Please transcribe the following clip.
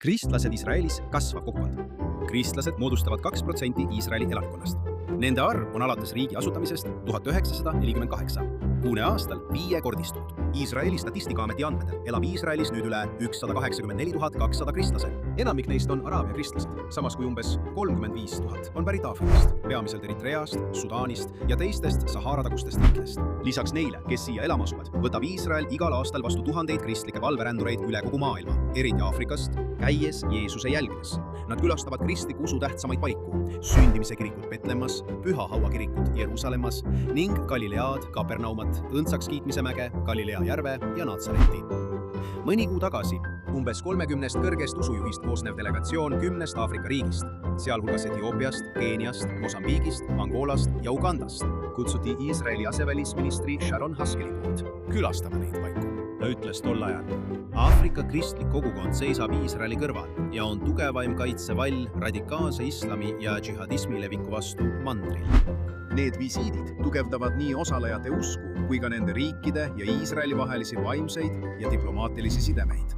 Kristlased Iisraelis kasvav kogukond. Kristlased moodustavad 2% Iisraeli elanikkonnast. Nende arv on alates riigi asutamisest 1948. Kuune aastal viiekordistunud. Iisraeli Statistikaameti andmetel elab Iisraelis nüüd üle 184 200 kristlase. Enamik neist on araabia kristlased, samas kui umbes 35 000 on pärit Aafrikast, peamiselt Eritreast, Sudaanist ja teistest Sahara-tagustest riikidest. Lisaks neile, kes siia elama asuvad, võtab Iisrael igal aastal vastu tuhandeid kristlikke valverändureid üle kogu maailma, eriti Aafrikast, käies Jeesuse jälgides. Nad külastavad kristliku usu tähtsamaid paiku, sündimise kirikut Petlemmas, Püha Haua kirikut Jeruusalemmas ning Galilead, Kapernaumat, õndsaks kiitmise mäge, Galilea järve ja Natsareti. Mõni kuu tagasi umbes 30 kõrgest usujuhist koosnev delegatsioon 10 Aafrika riigist, sealhulgas Etioopiast, Keeniast, Mosambiigist, Angolast ja Ugandast, kutsuti Iisraeli asevälisministri Sharon Haskeli poolt külastama neid paiku. Ta ütles tol ajal: Aafrika kristlik kogukond seisab Iisraeli kõrval ja on tugevaim kaitsevall radikaalse islami ja džihadismi leviku vastu mandril. Need visiidid tugevdavad nii osalejate usku kui ka nende riikide ja Iisraeli vahelisi vaimseid ja diplomaatilisi sidemeid.